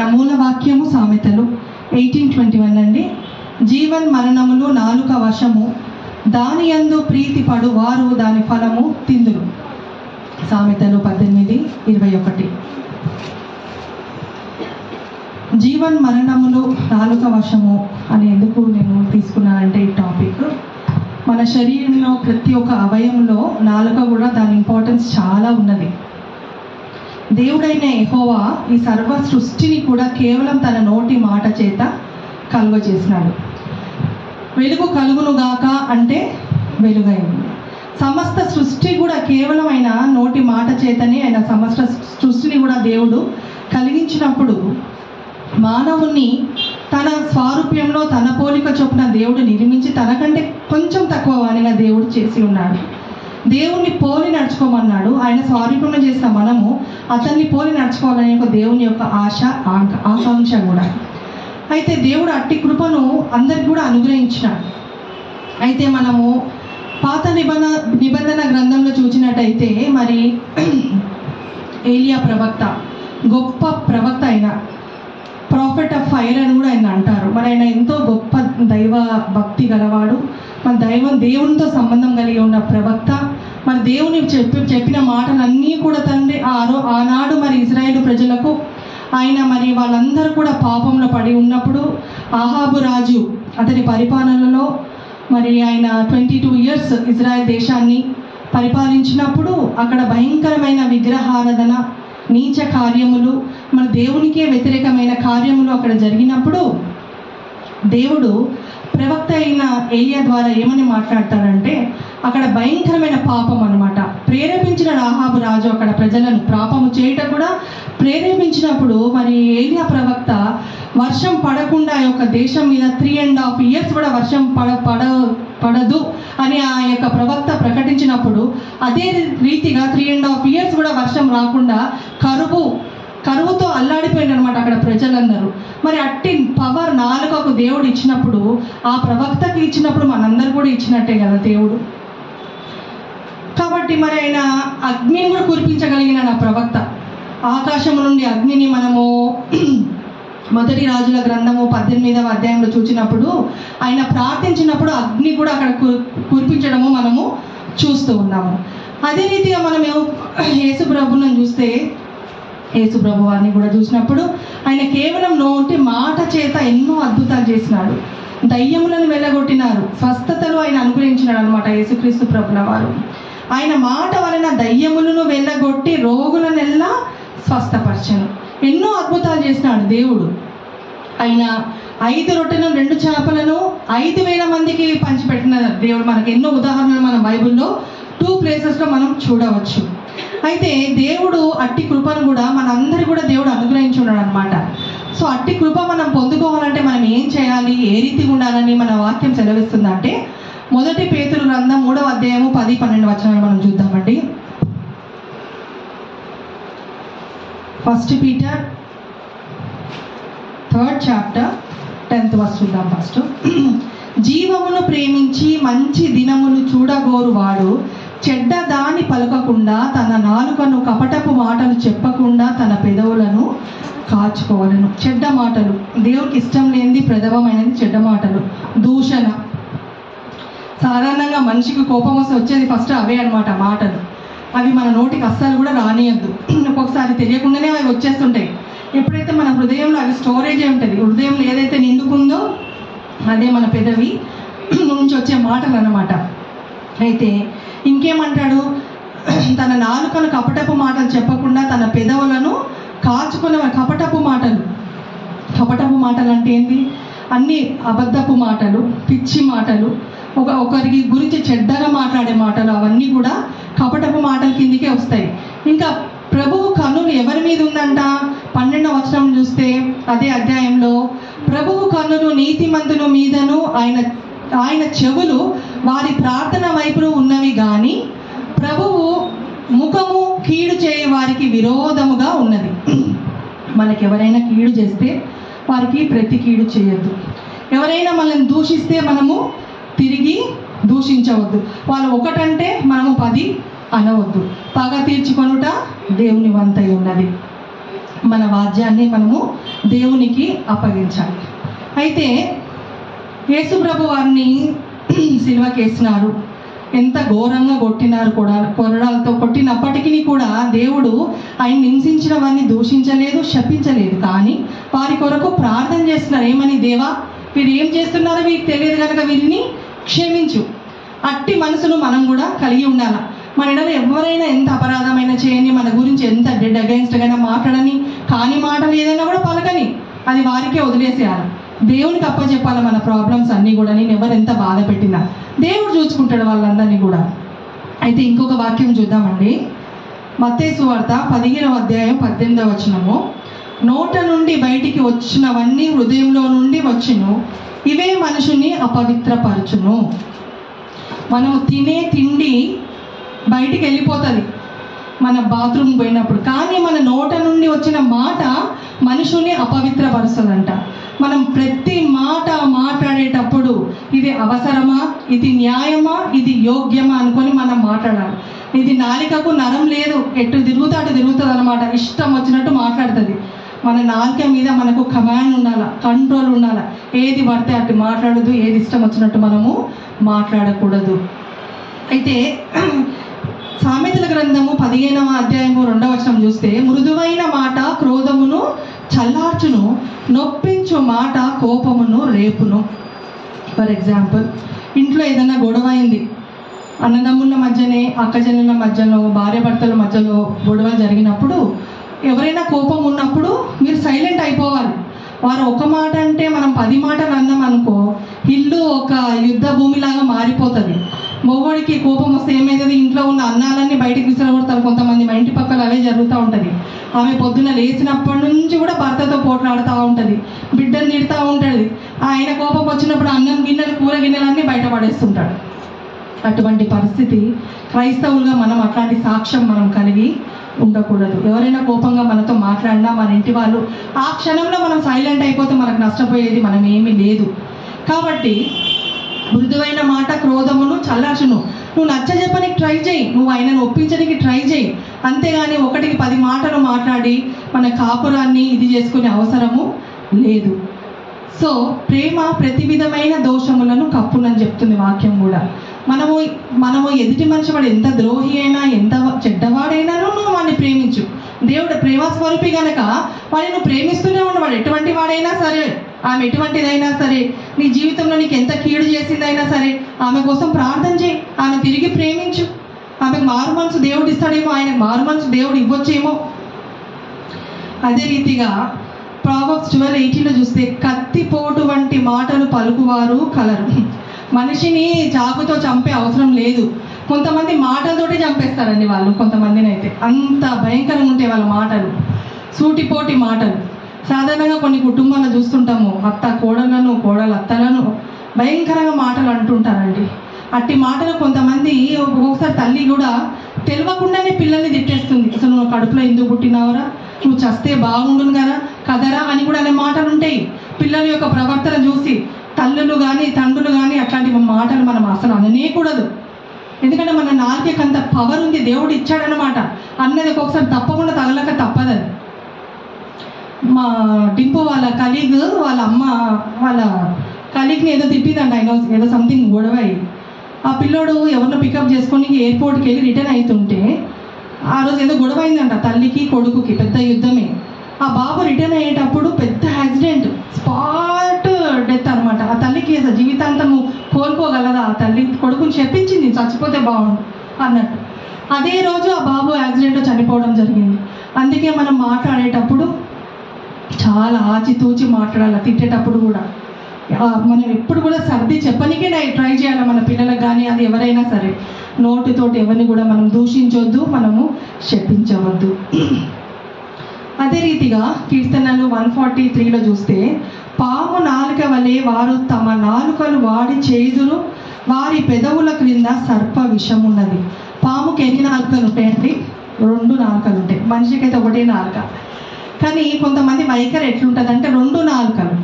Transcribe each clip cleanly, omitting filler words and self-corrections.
మూల వాక్యము సామెతలు 18:21 అండి. జీవన్ మరణములు నాలుక వశము, దాని యందు ప్రీతి పడు వారు దాని ఫలము తిందురు. సామెతలు 18:21. జీవన్ మరణములు నాలుక వశము అని ఎందుకు నేను తీసుకున్నానంటే ఈ టాపిక్, మన శరీరంలో ప్రతి ఒక్క అవయవంలో నాలుక కూడా దాని ఇంపార్టెన్స్ చాలా ఉన్నది. దేవుడైన యెహోవా ఈ సర్వ సృష్టిని కూడా కేవలం తన నోటి మాట చేత కలుగజేసినాడు. వెలుగు కలుగునుగాక అంటే వెలుగైంది. సమస్త సృష్టి కూడా కేవలం ఆయన నోటి మాట చేతనే, ఆయన సమస్త సృష్టిని కూడా దేవుడు కలిగించినప్పుడు మానవుని తన స్వారూప్యంలో తన పోలిక చొప్పున దేవుడు నిర్మించి తనకంటే కొంచెం తక్కువ వానిగా దేవుడు చేసి ఉన్నాడు. దేవుణ్ణి పోలి నడుచుకోమన్నాడు. ఆయన స్వారూప్యంలో చేసిన మనము అతన్ని పోలి నడుచుకోవాలనే ఒక దేవుని యొక్క ఆశ, ఆకాంక్ష కూడా. అయితే దేవుడు అట్టి కృపను అందరికి కూడా అనుగ్రహించినాడు. అయితే మనము పాత నిబంధన గ్రంథంలో చూసినట్టయితే మరి ఏలియా ప్రవక్త గొప్ప ప్రవక్త, అయిన ప్రాఫెట్ ఆఫ్ ఫైర్ అని కూడా ఆయన అంటారు. మరి ఆయన ఎంతో గొప్ప దైవ భక్తి గలవాడు, మన దేవునితో సంబంధం కలిగి ఉన్న ప్రవక్త. మరి దేవుని చెప్పిన మాటలన్నీ కూడా తండ్రి ఆనాడు మరి ఇజ్రాయేలు ప్రజలకు ఆయన మరి వాళ్ళందరూ కూడా పాపంలో పడి ఉన్నప్పుడు ఆహాబు రాజు అతని పరిపాలనలో మరి ఆయన 22 years ఇజ్రాయెల్ దేశాన్ని పరిపాలించినప్పుడు అక్కడ భయంకరమైన విగ్రహారాధన, నీచ కార్యములు, మన దేవునికే వ్యతిరేకమైన కార్యములు అక్కడ జరిగినప్పుడు దేవుడు ప్రవక్త అయిన ఏలియా ద్వారా ఏమని మాట్లాడతాడంటే, అక్కడ భయంకరమైన పాపం అన్నమాట. ప్రేరేపించిన ఆహాబు రాజు అక్కడ ప్రజలను పాపము చేయటం కూడా ప్రేరేపించినప్పుడు మరి ఏలియా ప్రవక్త వర్షం పడకుండా ఆ యొక్క దేశం మీద 3.5 years కూడా వర్షం పడదు అని ఆ యొక్క ప్రవక్త ప్రకటించినప్పుడు, అదే రీతిగా 3.5 years కూడా వర్షం రాకుండా కరువుతో అల్లాడిపోయింది అనమాట అక్కడ ప్రజలందరూ. మరి అట్టి పవర్ నాలుకకు దేవుడు ఇచ్చినప్పుడు, ఆ ప్రవక్తకి ఇచ్చినప్పుడు మనందరూ కూడా ఇచ్చినట్టే కదా దేవుడు. కాబట్టి మరి ఆయన అగ్నిని కూడా కురిపించగలిగిన నా ప్రవక్త. ఆకాశం నుండి అగ్నిని మనము మొదటి రాజుల గ్రంథము 18వ అధ్యాయంలో చూసినప్పుడు ఆయన ప్రార్థించినప్పుడు అగ్ని కూడా అక్కడ కురిపించడము మనము చూస్తూ ఉన్నాము. అదే రీతిగా మనం యేసు ప్రభువును చూస్తే, యేసు ప్రభు వారిని కూడా చూసినప్పుడు ఆయన కేవలం నోటి మాట చేత ఎన్నో అద్భుతాలు చేసినాడు. దయ్యములను వెళ్ళగొట్టినారు, స్వస్థతలు ఆయన అనుగ్రహించినాడు అనమాట యేసుక్రీస్తు ప్రభుల వారు. ఆయన మాట వలన దయ్యములను వెళ్ళగొట్టి రోగులనెల్లా స్వస్థపరచను. ఎన్నో అద్భుతాలు చేసినాడు దేవుడు. ఆయన 5 రొట్టెలను 2 చేపలను 5,000 మందికి పంచిపెట్టిన దేవుడు. మనకు ఎన్నో ఉదాహరణలు మన బైబిల్లో 2 places మనం చూడవచ్చు. అయితే దేవుడు అట్టి కృపను కూడా మనందరి కూడా దేవుడు అనుగ్రహించున్నాడు అనమాట. సో అట్టి కృప మనం పొందుకోవాలంటే మనం ఏం చేయాలి, ఏ రీతిగా ఉండాలని మన వాక్యం సెలవిస్తుందంటే, మొదటి పేతురు గ్రంథం 3వ అధ్యాయము 10-12 వచనాలు మనం చూద్దామండి. 1 Peter 3rd chapter 10th verse చూద్దాం ఫస్ట్. జీవమును ప్రేమించి మంచి దినములు చూడగోరు వాడు చెడ్డ దాని పలకకుండా, తన నాలుకను కపటపు మాటలు చెప్పకుండా తన పెదవులను కాచుకోవాలను. చెడ్డ మాటలు, దేవుడికి ఇష్టం లేనిది ప్రథమమైనది చెడ్డ మాటలు, దూషణ. సాధారణంగా మనిషికి కోపం వస్తే వచ్చేది ఫస్ట్ అవే అనమాట మాటలు. అవి మన నోటికి అస్సలు కూడా రానియద్దు. ఒక్కొక్కసారి తెలియకుండానే అవి వచ్చేస్తుంటాయి. ఎప్పుడైతే మన హృదయంలో అవి స్టోరేజ్ ఉంటుంది, హృదయంలో ఏదైతే నిండుకుందో అదే మన పెదవి నుంచి వచ్చే మాటలు అన్నమాట. అయితే ఇంకేమంటాడు, తన నాలుకను కపటపు మాటలు చెప్పకుండా తన పెదవులను కాచుకునే. కపటపు మాటలు అంటే ఏంటి? అన్ని అబద్ధపు మాటలు, పిచ్చి మాటలు, ఒకరికి గురించి చెడ్డగా మాట్లాడే మాటలు, అవన్నీ కూడా కపటపు మాటల కిందికే వస్తాయి. ఇంకా ప్రభువు కన్నులు ఎవరి మీద ఉందంట? 12వ వచనం చూస్తే అదే అధ్యాయంలో, ప్రభువు కన్నులు నీతిమంతుల మీదను ఆయన చెవులు వారి ప్రార్థన వైపు ఉన్నవి గాని ప్రభువు ముఖము కీడు చేయ వారికి విరోధముగా ఉన్నది. మనకి ఎవరైనా కీడు చేస్తే వారికి ప్రతి కీడు చేయొద్దు. ఎవరైనా మనల్ని దూషిస్తే మనము తిరిగి దూషించవద్దు. వాళ్ళు ఒకటంటే మనము 10 అనవద్దు. పగ తీర్చుకొనుట దేవుని వంతై ఉన్నది. మన వాద్యాన్ని మనము దేవునికి అప్పగించాలి. అయితే యేసు ప్రభు వారిని సిలువకేసినారు, ఎంత ఘోరంగా కొట్టినారు, కొరడాలతో కొట్టినప్పటికీ కూడా దేవుడు ఆయన హింసించిన వారిని దూషించలేదు, శపించలేదు. కానీ వారి కొరకు ప్రార్థన చేస్తున్నారు. ఏమని? దేవా, వీరు ఏం చేస్తున్నారో వీరికి తెలియదు కనుక వీరిని క్షమించు. అట్టి మనసును మనం కూడా కలిగి ఉండాలి. మన ఎడల ఎవరైనా ఎంత అపరాధమైన చేయని, మన గురించి ఎంత డెడ్ అగైన్స్ట్గా మాట్లాడని, కాని మాటలు ఏదైనా కూడా పలకని, అది వారికే వదిలేసేయాలి. దేవునికి అప్పచెప్పాలి మన ప్రాబ్లమ్స్ అన్నీ కూడా. నేను ఎవరు ఎంత బాధ పెట్టినా దేవుడు చూసుకుంటాడు వాళ్ళందరినీ కూడా. అయితే ఇంకొక వాక్యం చూద్దామండి. మత్తయి సువార్త 15వ అధ్యాయం 18వ వచనము. నోట నుండి బయటికి వచ్చినవన్నీ హృదయంలో నుండి వచ్చును, ఇవే మనుషుని అపవిత్రపరచును. మనము తినే తిండి బయటికి వెళ్ళిపోతుంది మన బాత్రూమ్ పోయినప్పుడు, కానీ మన నోట నుండి వచ్చిన మాట మనుషుని అపవిత్రపరుస్తుందంట. మనం ప్రతి మాట మాట్లాడేటప్పుడు ఇది అవసరమా, ఇది న్యాయమా, ఇది యోగ్యమా అనుకొని మనం మాట్లాడాలి. ఇది నాలికకు నరం లేదు, ఎటు తిరుగుతా అటు తిరుగుతుంది అనమాట, ఇష్టం వచ్చినట్టు మాట్లాడుతుంది. మన నాలుక మీద మనకు కమాండ్ ఉండాలి, కంట్రోల్ ఉండాలి. ఏది పడితే అటు మాట్లాడదు, ఏది ఇష్టం వచ్చినట్టు మనము మాట్లాడకూడదు. అయితే సామెతల గ్రంథము 15వ అధ్యాయము 2వ వచనం చూస్తే, మృదువైన మాట క్రోధమును చల్లార్చును, నొప్పించు మాట కోపమును రేపును. ఫర్ ఎగ్జాంపుల్, ఇంట్లో ఏదైనా గొడవ అయింది, అన్నదమ్ముల మధ్యనే, అక్కజనుల మధ్యలో, భార్య భర్తల మధ్యలో గొడవ జరిగినప్పుడు, ఎవరైనా కోపం ఉన్నప్పుడు మీరు సైలెంట్ అయిపోవాలి. వారు ఒక మాట అంటే మనం 10 మాటలు అన్నాం అనుకో, ఇల్లు ఒక యుద్ధ భూమిలాగా మారిపోతుంది. మొగోడికి కోపం వస్తే ఏమవుతుంది, ఇంట్లో ఉన్న అన్నాలన్నీ బయటకు విసిరగొడతారు కొంతమంది. మా ఇంటి పక్కన అవే జరుగుతూ ఉంటుంది. ఆమె పొద్దున్న లేచినప్పటి నుంచి కూడా భర్తతో పోట్లాడుతూ ఉంటుంది, బిడ్డను తిడుతూ ఉంటుంది. ఆయన కోపం వచ్చినప్పుడు అన్నం గిన్నెలు, కూర గిన్నెలన్నీ బయట పడేస్తుంటాడు. అటువంటి పరిస్థితి క్రైస్తవులుగా మనం అట్లాంటి సాక్ష్యం మనం కలిగి ఉండకూడదు. ఎవరైనా కోపంగా మనతో మాట్లాడినా మన ఇంటి వాళ్ళు ఆ క్షణంలో మనం సైలెంట్ అయిపోతే మనకు నష్టపోయేది మనం ఏమీ లేదు. కాబట్టి మృదువైన మాట క్రోధమును చల్లార్చును. నువ్వు నచ్చజెప్పనికి ట్రై చేయి, నువ్వు ఆయనను ఒప్పించడానికి ట్రై చేయి. అంతేగాని 1కి 10 మాటలు మాట్లాడి మన కాపురాన్ని ఇది చేసుకునే అవసరము లేదు. సో ప్రేమ ప్రతి విధమైన దోషములను కప్పునని చెప్తుంది వాక్యం కూడా. మనము ఎదుటి మనిషి వాడు ఎంత ద్రోహి అయినా, ఎంత చెడ్డవాడైనానో నువ్వు వాడిని ప్రేమించు. దేవుడు ప్రేమ స్వరూపి గనక వాడిని నువ్వు ప్రేమిస్తూనే ఉండవాడు. ఎటువంటి వాడైనా సరే, ఆమె ఎటువంటిదైనా సరే, నీ జీవితంలో నీకు ఎంత కీడు చేసిందైనా సరే, ఆమె కోసం ప్రార్థన చేయి, ఆమె తిరిగి ప్రేమించు. ఆమెకు మారు మనసు దేవుడు ఇస్తాడేమో, ఆయనకు మారు మనసు దేవుడు ఇవ్వచ్చేమో. అదే రీతిగా ప్రావర్బ్స్ 12:18 చూస్తే, కత్తిపోటు వంటి మాటలు పలుకువారు కలరు. మనిషిని చాకుతో చంపే అవసరం లేదు. కొంతమంది మాటలతోటి చంపేస్తారండి వాళ్ళు, కొంతమందిని అయితే అంత భయంకరంగా ఉంటాయి వాళ్ళ మాటలు, సూటిపోటి మాటలు. సాధారణంగా కొన్ని కుటుంబాలను చూస్తుంటాము, అత్త కోడలను, కోడలు అత్తలను భయంకరంగా మాటలు అంటుంటారండి. అట్టి మాటలు కొంతమంది, ఒక్కొక్కసారి తల్లి కూడా తెలియకుండానే పిల్లల్ని తిట్టేస్తుంది. అసలు నువ్వు కడుపులో ఎందుకు పుట్టినావురా, నువ్వు చస్తే బాగుండును కదా కదరా అని కూడా అనే మాటలు ఉంటాయి. పిల్లల యొక్క ప్రవర్తన చూసి తల్లులు కానీ తండ్రులు కానీ అట్లాంటి మాటలు మనం అసలు అననేకూడదు. ఎందుకంటే మన నాలుకకి అంత పవర్ ఉంది, దేవుడు ఇచ్చాడనమాట. అన్నది ఒక్కొక్కసారి తప్పకుండా తగలక తప్పదు. మా డింపు వాళ్ళ కలీగ్, వాళ్ళ అమ్మ వాళ్ళ కలీగ్ని ఏదో తిట్టిందంట, ఆయన ఏదో సంథింగ్ గొడవ అయ్యి. ఆ పిల్లోడు ఎవరినో పికప్ చేసుకొని ఎయిర్పోర్ట్కి వెళ్ళి రిటర్న్ అవుతుంటే ఆ రోజు ఏదో గొడవ అయిందంట, తల్లికి కొడుకుకి పెద్ద యుద్ధమే. ఆ బాబు రిటర్న్ అయ్యేటప్పుడు పెద్ద యాక్సిడెంట్, స్పాట్ డెత్ అనమాట. ఆ తల్లికి అసలు జీవితాంతము కోల్పోగలదా, ఆ తల్లి కొడుకుని చెప్పించింది చచ్చిపోతే బాగుండు అన్నట్టు. అదే రోజు ఆ బాబు యాక్సిడెంట్లో చనిపోవడం జరిగింది. అందుకే మనం మాట్లాడేటప్పుడు చాలా ఆచితూచి మాట్లాడాలి. తిట్టేటప్పుడు కూడా మనం ఎప్పుడు కూడా సర్ది చెప్పనికే ట్రై చేయాలి మన పిల్లలకు కానీ, అది ఎవరైనా సరే. నోటితోటి ఎవరిని కూడా మనం దూషించవద్దు, మనము శపించవద్దు. అదే రీతిగా కీర్తనలు 143లో చూస్తే, పాము నాలుక వలె వారు తమ నాలుకలు వాడి చేదురు, వారి పెదవుల క్రింద సర్ప విషమున్నది. పాముకి ఎన్ని నాలుకలు ఉంటాయండి? 2 నాలుకలు ఉంటాయి. మనిషికి అయితే 1 నాలుక. కానీ కొంతమంది వైఖరి ఎట్లుంటుందంటే 2 నాలుకలు,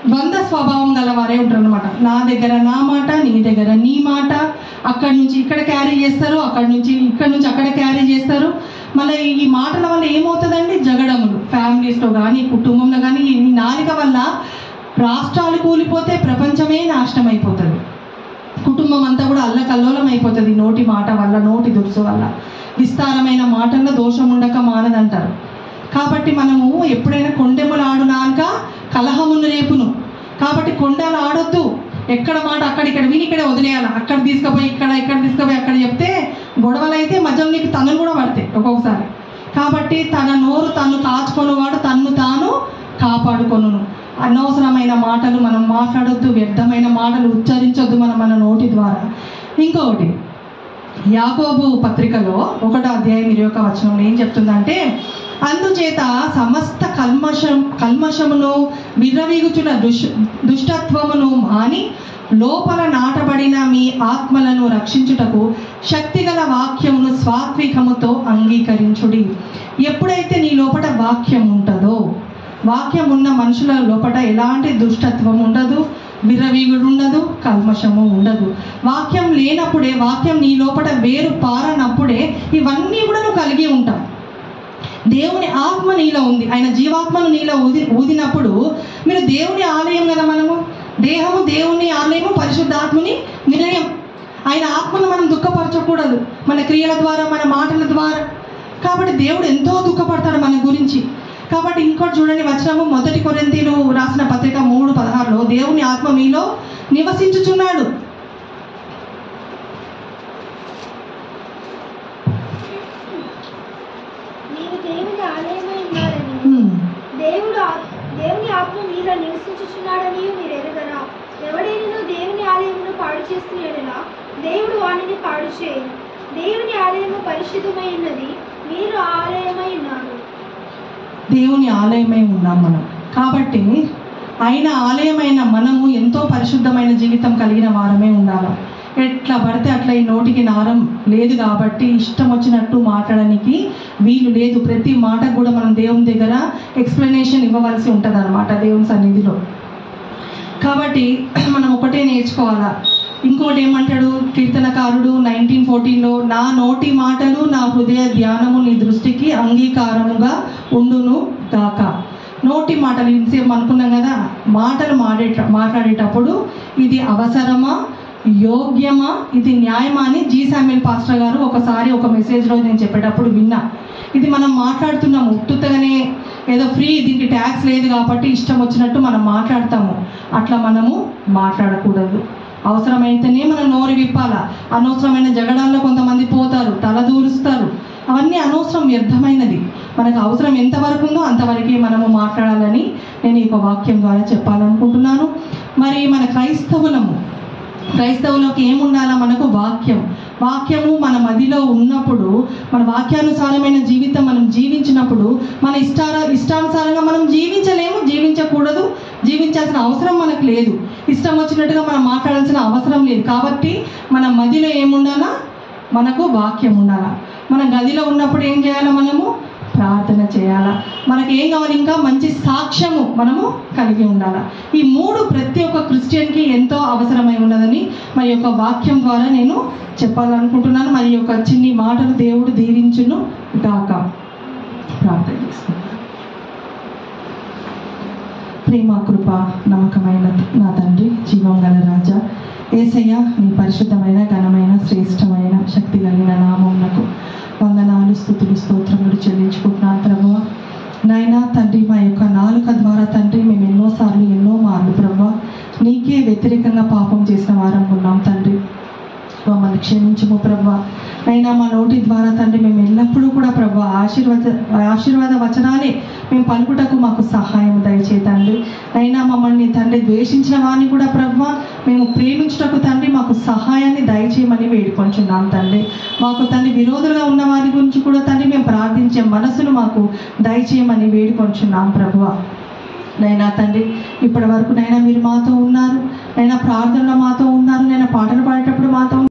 ద్వంద్వ స్వభావం గల వారే ఉంటారు అనమాట. నా దగ్గర నా మాట, నీ దగ్గర నీ మాట. అక్కడి నుంచి ఇక్కడ క్యారీ చేస్తారు, ఇక్కడ నుంచి అక్కడ క్యారీ చేస్తారు. మన ఈ మాటల వల్ల ఏమవుతుందండి? జగడములు ఫ్యామిలీస్లో కానీ కుటుంబంలో కానీ. ఈ నాలుక వల్ల రాష్ట్రాలు కూలిపోతే ప్రపంచమే నాశనం అయిపోతుంది. కుటుంబం అంతా కూడా అల్లకల్లోలం అయిపోతుంది నోటి మాట వల్ల, నోటి దురుసు వల్ల. విస్తారమైన మాటల్లో దోషం ఉండక మానదంటారు. కాబట్టి మనము ఎప్పుడైనా కొండెములు ఆడు నాలుక కలహమును రేపును. కాబట్టి కొండలు ఆడొద్దు. ఎక్కడ మాట అక్కడిక్కడ విని ఇక్కడే వదిలేయాలి. అక్కడ తీసుకుపోయి ఇక్కడ తీసుకుపోయి అక్కడ చెప్తే గొడవలు అయితే మధ్యలో నీకు తనులు కూడా పడతాయి ఒక్కొక్కసారి. కాబట్టి తన నోరు తను కాచుకొనువాడు తన్ను తాను కాపాడుకొను. అనవసరమైన మాటలు మనం మాట్లాడొద్దు, వ్యర్థమైన మాటలు ఉచ్చరించొద్దు మన నోటి ద్వారా. ఇంకొకటి, యాకోబు పత్రికలో 1వ అధ్యాయం 21వ వచనంలో ఏం చెప్తుందంటే, అందుచేత సమస్త కల్మషమును విర్రవీగుచున్న దుష్టత్వమును మాని లోపల నాటబడిన మీ ఆత్మలను రక్షించుటకు శక్తిగల వాక్యమును స్వాత్వికముతో అంగీకరించుడి. ఎప్పుడైతే నీ లోపల వాక్యం ఉంటుందో, వాక్యం ఉన్న మనుషుల లోపల ఎలాంటి దుష్టత్వం ఉండదు, విర్రవీగుడు ఉండదు, కల్మషము ఉండదు. వాక్యం లేనప్పుడే, వాక్యం నీ లోపల వేరు పారనప్పుడే ఇవన్నీ కూడా నువ్వు కలిగి ఉంటావు. దేవుని ఆత్మ నీలో ఉంది. ఆయన జీవాత్మను నీలో ఊదినప్పుడు మీరు దేవుని ఆలయం కదా. మనము దేహము దేవుని ఆలయము, పరిశుద్ధాత్మని నిలయం. ఆయన ఆత్మను మనం దుఃఖపరచకూడదు మన క్రియల ద్వారా, మన మాటల ద్వారా. కాబట్టి దేవుడు ఎంతో దుఃఖపడతాడు మన గురించి. కాబట్టి ఇంకోటి చూడండి, వచనము 1 కొరింథీయులు రాసిన పత్రిక 3:16లో దేవుని ఆత్మ మీలో నివసించుచున్నాడు. దేవుని ఆత్మ మీలో నివసించుచున్నాడని మీరు ఎరుగరా? ఎవడైనా దేవుని ఆలయమును పాడు చేస్తున్నట్లా దేవుడు వానిని పాడు చేయను. దేవుని ఆలయము పరిశుద్ధమై ఉన్నది, మీరు ఆలయమై ఉన్నారు. దేవుని ఆలయమై ఉన్నాం మనం. కాబట్టి ఆయన ఆలయమైన మనము ఎంతో పరిశుద్ధమైన జీవితం కలిగిన వారమే ఉండాలి. ఎట్లా పడితే అట్లా ఈ నోటికి నారం లేదు కాబట్టి ఇష్టం వచ్చినట్టు మాట్లాడడానికి వీలు లేదు. ప్రతి మాటకు కూడా మనం దేవుని దగ్గర ఎక్స్ప్లెనేషన్ ఇవ్వవలసి ఉంటుంది అన్నమాట దేవుని సన్నిధిలో. కాబట్టి మనం ఒకటే నేర్చుకోవాలా. ఇంకోటి ఏమంటాడు కీర్తనకారుడు 19:14లో, నా నోటి మాటలు నా హృదయ ధ్యానము నీ దృష్టికి అంగీకారముగా ఉండును గాక. నోటి మాటలు ఇంతసేపు అనుకున్నాం కదా, మాటలు మాట్లాడేటప్పుడు ఇది అవసరమా, యోగ్యమా, ఇది న్యాయమా అని జి శామ్యూల్ పాస్టర్ గారు ఒకసారి ఒక మెసేజ్లో నేను చెప్పేటప్పుడు విన్నా. ఇది మనం మాట్లాడుతున్నాము ఉత్తుతగానే ఏదో ఫ్రీ, దీనికి ట్యాక్స్ లేదు కాబట్టి ఇష్టం వచ్చినట్టు మనం మాట్లాడతాము. అట్లా మనము మాట్లాడకూడదు. అవసరమైతేనే మనం నోరు విప్పాలా. అనవసరమైన జగడాల్లో కొంతమంది పోతారు, తల దూరుస్తారు. అవన్నీ అనవసరం, వ్యర్థమైనది. మనకు అవసరం ఎంతవరకు ఉందో అంతవరకే మనము మాట్లాడాలని నేను ఈ వాక్యం ద్వారా చెప్పాలనుకుంటున్నాను. మరి మన క్రైస్తవులకు ఏముండాలా? మనకు వాక్యము మన మదిలో ఉన్నప్పుడు, మన వాక్యానుసారమైన జీవితం మనం జీవించినప్పుడు మన ఇష్టానుసారంగా మనం జీవించకూడదు, జీవించాల్సిన అవసరం మనకు లేదు. ఇష్టం వచ్చినట్టుగా మనం మాట్లాడాల్సిన అవసరం లేదు. కాబట్టి మన మదిలో ఏముండాలా? మనకు వాక్యం ఉండాలా. మన గదిలో ఉన్నప్పుడు ఏం చేయాలా? మనము ప్రార్థన చేయాలా. మనకి ఏం కావాలి? ఇంకా మంచి సాక్ష్యము మనము కలిగి ఉండాలా. ఈ 3 ప్రతి ఒక్క క్రిస్టియన్కి ఎంతో అవసరమై ఉన్నదని మరి యొక్క వాక్యం ద్వారా నేను చెప్పాలనుకుంటున్నాను. మరి యొక్క చిన్ని మాటలు దేవుడు దీవించును గాక. ప్రార్థన చేసుకుంటాను. ప్రేమ, కృప, నమ్మకమైన నా తండ్రి, జీవం గల రాజా యేసయ్య, నీ పరిశుద్ధమైన, ఘనమైన, శ్రేష్టమైన, శక్తి కలిగిన నామమునకు వందనాలు, స్తుతులు, స్తోత్రములు చెల్లించుకుంటున్నాను ప్రభువా. నాయనా తండ్రి, మా యొక్క నాలుక ద్వారా తండ్రి మేము ఎన్నోసార్లు ఎన్నో మార్లు ప్రభువా నీకే వ్యతిరేకంగా పాపం చేసిన వారం ఉన్నాం తండ్రి. మమ్మల్ని క్షమించము ప్రభువా. అయినా మా నోటి ద్వారా తండ్రి మేము ఎల్లప్పుడూ కూడా ప్రభువా ఆశీర్వాద వచనాలే మేము పలుకుటకు మాకు సహాయం దయచేతండి. అయినా మమ్మల్ని తండ్రి ద్వేషించిన వారిని కూడా ప్రభువా మేము ప్రేమించుటకు తండ్రి మాకు సహాయాన్ని దయచేయమని వేడుకొంచున్నాం తండ్రి. మాకు తండ్రి విరోధులుగా ఉన్న వారి గురించి కూడా తండ్రి మేము ప్రార్థించే మనసును మాకు దయచేయమని వేడుకొంచున్నాం ప్రభువా. నైనా తండ్రి, ఇప్పటి వరకు నైనా మీరు మాతో ఉన్నారు, నైనా ప్రార్థనలో మాతో ఉన్నారు, నైనా పాటలు పాడేటప్పుడు మాతో